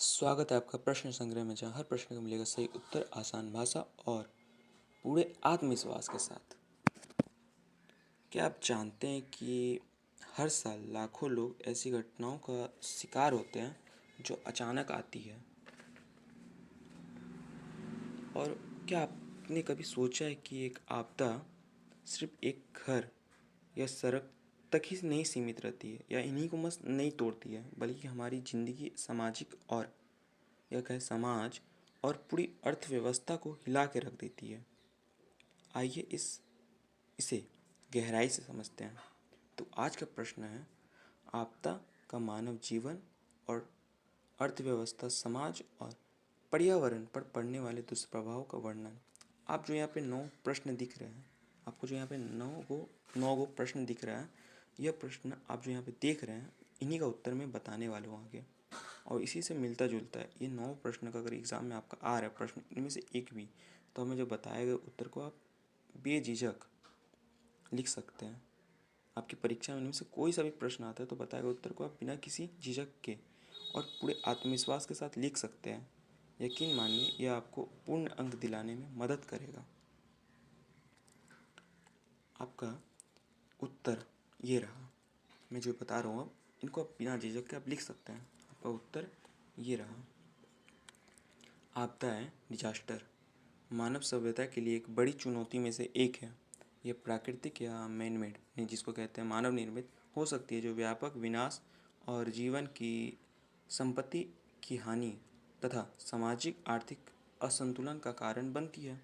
स्वागत है आपका प्रश्न संग्रह में, जहाँ हर प्रश्न का मिलेगा सही उत्तर आसान भाषा और पूरे आत्मविश्वास के साथ। क्या आप जानते हैं कि हर साल लाखों लोग ऐसी घटनाओं का शिकार होते हैं जो अचानक आती है? और क्या आपने कभी सोचा है कि एक आपदा सिर्फ एक घर या सड़क तक ही नहीं सीमित रहती है, या इन्हीं को बस नहीं तोड़ती है, बल्कि हमारी ज़िंदगी, सामाजिक और या कहे समाज और पूरी अर्थव्यवस्था को हिला के रख देती है। आइए इसे गहराई से समझते हैं। तो आज का प्रश्न है, आपदा का मानव जीवन और अर्थव्यवस्था, समाज और पर्यावरण पर पड़ने वाले दुष्प्रभाव का वर्णन। आप जो यहाँ पे 9 प्रश्न दिख रहे हैं, आपको जो यहाँ पे 9 गो प्रश्न दिख रहा है, यह प्रश्न आप जो यहाँ पे देख रहे हैं, इन्हीं का उत्तर मैं बताने वाला हूँ आगे। और इसी से मिलता जुलता है ये 9 प्रश्न का, अगर एग्ज़ाम में आपका आ रहा है प्रश्न इनमें से एक भी, तो हमें जो बताए गए उत्तर को आप बेझिझक लिख सकते हैं। आपकी परीक्षा में इनमें से कोई सा भी प्रश्न आता है तो बताए गए उत्तर को आप बिना किसी झिझक के और पूरे आत्मविश्वास के साथ लिख सकते हैं। यकीन मानिए, यह आपको पूर्ण अंक दिलाने में मदद करेगा। आपका उत्तर ये रहा, मैं जो बता रहा हूँ अब इनको आप बिना झिझक के आप लिख सकते हैं। आपका उत्तर ये रहा, आपदाएं, डिजास्टर मानव सभ्यता के लिए एक बड़ी चुनौती में से एक है। यह प्राकृतिक या मैन मेड, जिसको कहते हैं मानव निर्मित, हो सकती है, जो व्यापक विनाश और जीवन की संपत्ति की हानि तथा सामाजिक आर्थिक असंतुलन का कारण बनती है।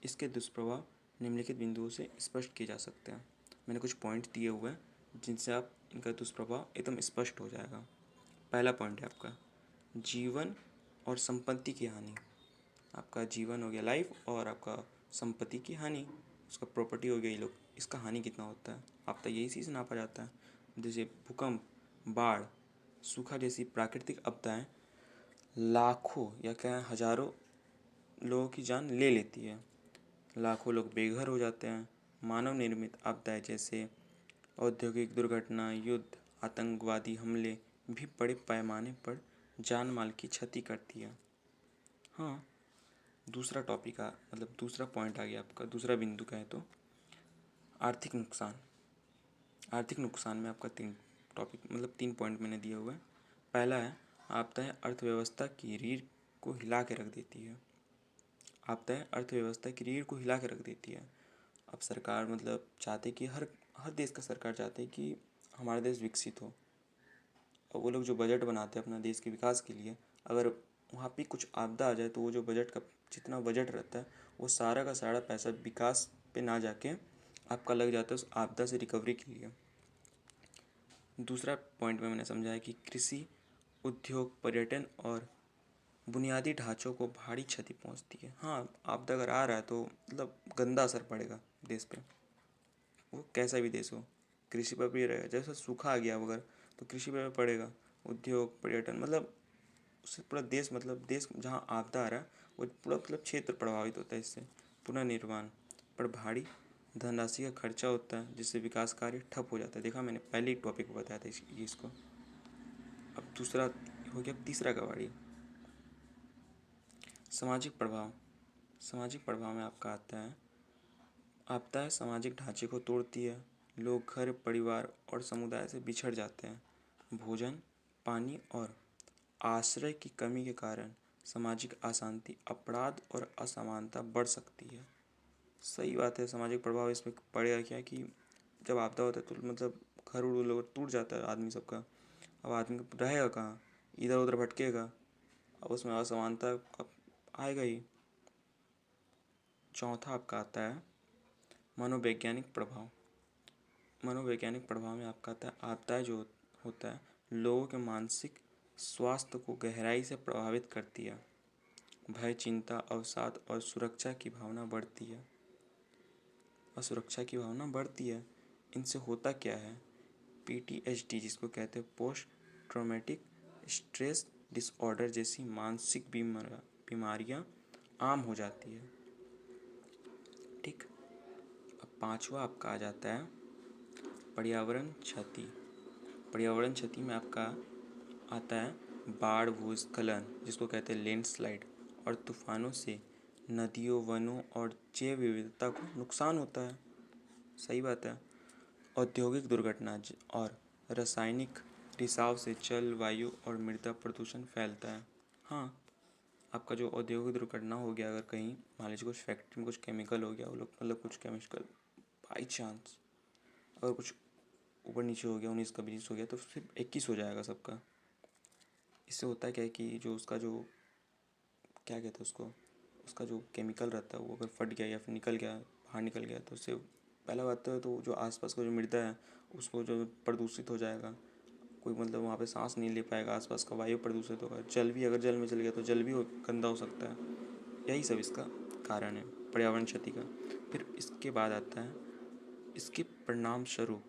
इसके दुष्प्रभाव निम्नलिखित बिंदुओं से स्पष्ट किए जा सकते हैं। मैंने कुछ पॉइंट दिए हुए हैं जिनसे आप इनका दुष्प्रभाव एकदम स्पष्ट हो जाएगा। पहला पॉइंट है आपका जीवन और संपत्ति की हानि। आपका जीवन हो गया लाइफ, और आपका संपत्ति की हानि, उसका प्रॉपर्टी हो गया ये लोग, इसका हानि कितना होता है आपका यही चीज़ नापा जाता है। जैसे भूकंप, बाढ़, सूखा जैसी प्राकृतिक आपदाएं लाखों या क्या हजारों लोगों की जान ले लेती है। लाखों लोग बेघर हो जाते हैं। मानव निर्मित आपदाएं जैसे औद्योगिक दुर्घटना, युद्ध, आतंकवादी हमले भी बड़े पैमाने पर जान माल की क्षति करती है। हाँ, दूसरा टॉपिक मतलब दूसरा पॉइंट आ गया आपका, दूसरा बिंदु का है तो आर्थिक नुकसान। आर्थिक नुकसान में आपका 3 पॉइंट मैंने दिए हुए हैं। पहला है, आपदाएं अर्थव्यवस्था की रीढ़ को हिला के रख देती है। आपदाएं अर्थव्यवस्था की रीढ़ को हिला के रख देती है। अब सरकार मतलब चाहते कि हर हर देश का सरकार चाहते है कि हमारा देश विकसित हो। और वो लोग जो बजट बनाते हैं अपना देश के विकास के लिए, अगर वहाँ पे कुछ आपदा आ जाए तो वो जो बजट का जितना बजट रहता है वो सारा का सारा पैसा विकास पे ना जाके आपका लग जाता है उस आपदा से रिकवरी के लिए। दूसरा पॉइंट में मैंने समझाया कि कृषि, उद्योग, पर्यटन और बुनियादी ढांचों को भारी क्षति पहुंचती है। हाँ, आपदा अगर आ रहा है तो मतलब गंदा असर पड़ेगा देश पे, वो कैसा भी देश हो। कृषि पर भी रहेगा, जैसे सूखा आ गया अगर तो कृषि पर भी पड़ेगा। उद्योग, पर्यटन, मतलब उससे पूरा देश, मतलब देश जहाँ आपदा आ रहा है वो पूरा मतलब क्षेत्र प्रभावित होता है। इससे पुनर्निर्माण पर भारी धनराशि का खर्चा होता है, जिससे विकास कार्य ठप हो जाता है। देखा, मैंने पहले ही टॉपिक में बताया था इसको। अब दूसरा हो गया, तीसरा कवाड़ी, सामाजिक प्रभाव। सामाजिक प्रभाव में आपका आता है, आपदाएं सामाजिक ढांचे को तोड़ती है। लोग घर, परिवार और समुदाय से बिछड़ जाते हैं। भोजन, पानी और आश्रय की कमी के कारण सामाजिक अशांति, अपराध और असमानता बढ़ सकती है। सही बात है, सामाजिक प्रभाव इसमें पड़ेगा क्या कि जब आपदा होता है तो मतलब घर उड़ लोग टूट जाता है आदमी सबका। अब आदमी रहेगा कहाँ, इधर उधर भटकेगा, अब उसमें असमानता आएगा ही। चौथा आपका आता है मनोवैज्ञानिक प्रभाव। मनोवैज्ञानिक प्रभाव में आपका आता है, आपदा जो होता है लोगों के मानसिक स्वास्थ्य को गहराई से प्रभावित करती है। भय, चिंता, अवसाद और सुरक्षा की भावना बढ़ती है। असुरक्षा की भावना बढ़ती है। इनसे होता क्या है, पीटीएसडी जिसको कहते हैं पोस्ट ट्रॉमेटिक स्ट्रेस डिसऑर्डर जैसी मानसिक बीमारियां आम हो जाती है। ठीक। अब पांचवा आपका आ जाता है पर्यावरण क्षति। पर्यावरण क्षति में आपका आता है बाढ़, भूस्खलन जिसको कहते हैं लैंडस्लाइड, और तूफानों से नदियों, वनों और जैव विविधता को नुकसान होता है। सही बात है। औद्योगिक दुर्घटना और रासायनिक रिसाव से जल, वायु और मृदा प्रदूषण फैलता है। हाँ, आपका जो औद्योगिक दुर्घटना हो गया, अगर कहीं मान लीजिए कुछ फैक्ट्री में कुछ केमिकल हो गया, वो लोग मतलब कुछ केमिकल बाई चांस अगर कुछ ऊपर नीचे हो गया, 19 का 20 हो गया, तो फिर 21 हो जाएगा सबका। इससे होता है क्या है कि जो उसका जो क्या कहते हैं उसको, उसका जो केमिकल रहता है वो अगर फट गया या फिर निकल गया, बाहर निकल गया, तो उससे पहला बात तो जो आसपास का जो मृदा है उसको जो प्रदूषित हो जाएगा। कोई मतलब वहाँ पे सांस नहीं ले पाएगा, आसपास का वायु प्रदूषित होगा, जल भी अगर जल में चल गया तो जल भी गंदा हो सकता है। यही सब इसका कारण है, पर्यावरण क्षति का। फिर इसके बाद आता है इसके परिणाम स्वरूप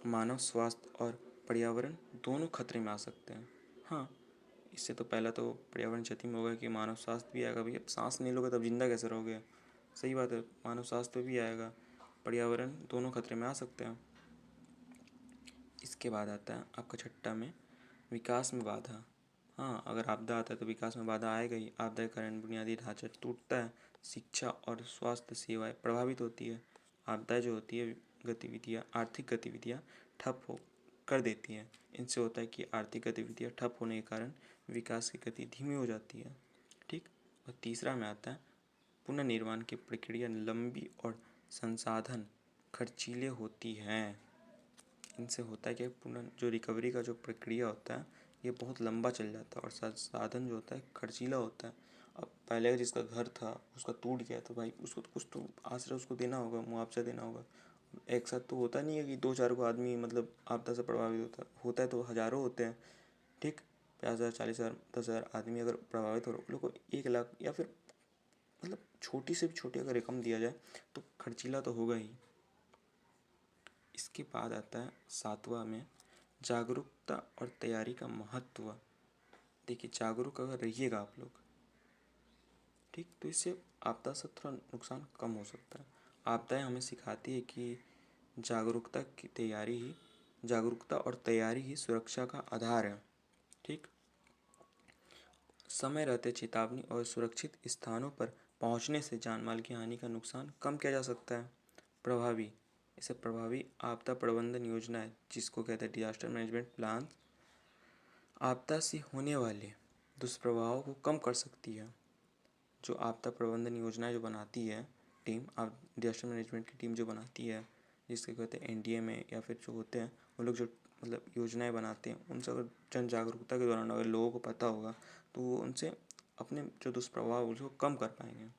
मानव स्वास्थ्य और पर्यावरण दोनों खतरे में आ सकते हैं। हाँ, इससे तो पहला तो पर्यावरण क्षति में होगा कि मानव स्वास्थ्य भी आएगा। भैया सांस नहीं लोगे तब जिंदा कैसे रहोगे। सही बात है, मानव स्वास्थ्य भी आएगा, पर्यावरण दोनों खतरे में आ सकते हैं। इसके बाद आता है आपका छठा में विकास में बाधा। हाँ, अगर आपदा आता है तो विकास में बाधा आएगा ही। आपदा के कारण बुनियादी ढांचा टूटता है, शिक्षा और स्वास्थ्य सेवाएं प्रभावित होती है। आपदाएं जो होती है गतिविधियाँ, आर्थिक गतिविधियाँ ठप हो कर देती हैं। इनसे होता है कि आर्थिक गतिविधियाँ ठप होने के कारण विकास की गति धीमी हो जाती है। ठीक। और तीसरा में आता है पुनर्निर्माण की प्रक्रिया लंबी और संसाधन खर्चीले होती हैं। इनसे होता है कि जो रिकवरी का जो प्रक्रिया होता है ये बहुत लंबा चल जाता है, और साधन जो होता है खर्चीला होता है। अब पहले जिसका घर था उसका टूट गया तो भाई उसको तो कुछ तो आश्रय उसको देना होगा, मुआवजा देना होगा। एक साथ तो होता नहीं है कि 2-4 को आदमी मतलब आपदा से प्रभावित होता है तो हज़ारों होते हैं। ठीक, 50,000, 40,000, 10,000 आदमी अगर प्रभावित हो रहे, उन लोग को 1 लाख या फिर मतलब छोटी से भी छोटी अगर रकम दिया जाए तो खर्चीला तो होगा ही। इसके बाद आता है 7वां में जागरूकता और तैयारी का महत्व। देखिए, जागरूक अगर रहिएगा आप लोग, ठीक, तो इससे आपदा से थोड़ा नुकसान कम हो सकता है। आपदाएं हमें सिखाती है कि जागरूकता और तैयारी ही सुरक्षा का आधार है। ठीक, समय रहते चेतावनी और सुरक्षित स्थानों पर पहुंचने से जान माल की हानि का नुकसान कम किया जा सकता है। प्रभावी आपदा प्रबंधन योजनाएं जिसको कहते हैं डिजास्टर मैनेजमेंट प्लान, आपदा से होने वाले दुष्प्रभावों को कम कर सकती है। जो आपदा प्रबंधन योजनाएं जो बनाती है टीम, आप डिजास्टर मैनेजमेंट की टीम जो बनाती है, जिसके कहते हैं एनडीए में, या फिर जो होते हैं वो लोग जो मतलब योजनाएं बनाते हैं, उनसे अगर जन जागरूकता के दौरान अगर लोगों को पता होगा तो वो उनसे अपने जो दुष्प्रभाव उसको कम कर पाएंगे।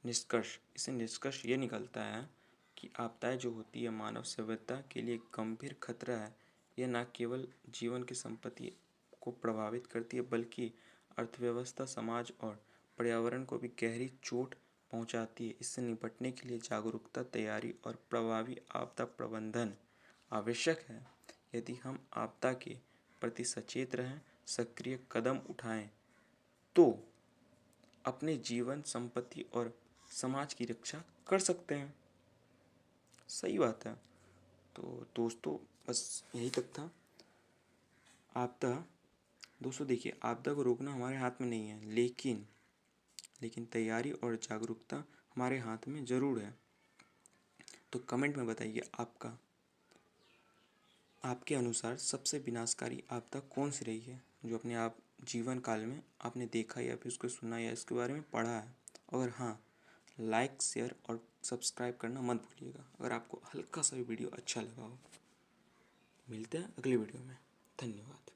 निष्कर्ष ये निकलता है कि आपदाएं जो होती है मानव सभ्यता के लिए गंभीर खतरा है। यह न केवल जीवन की संपत्ति को प्रभावित करती है बल्कि अर्थव्यवस्था, समाज और पर्यावरण को भी गहरी चोट पहुंचाती है। इससे निपटने के लिए जागरूकता, तैयारी और प्रभावी आपदा प्रबंधन आवश्यक है। यदि हम आपदा के प्रति सचेत रहें, सक्रिय कदम उठाएं, तो अपने जीवन, संपत्ति और समाज की रक्षा कर सकते हैं। सही बात है। तो दोस्तों, बस यही तक था। आपदा, दोस्तों देखिए, आपदा को रोकना हमारे हाथ में नहीं है, लेकिन तैयारी और जागरूकता हमारे हाथ में ज़रूर है। तो कमेंट में बताइए आपके अनुसार सबसे विनाशकारी आपदा कौन सी रही है, जो अपने आप जीवन काल में आपने देखा या फिर उसको सुना या इसके बारे में पढ़ा है। अगर हाँ, लाइक, शेयर और सब्सक्राइब करना मत भूलिएगा अगर आपको हल्का सा भी वीडियो अच्छा लगा हो। मिलते हैं अगले वीडियो में। धन्यवाद।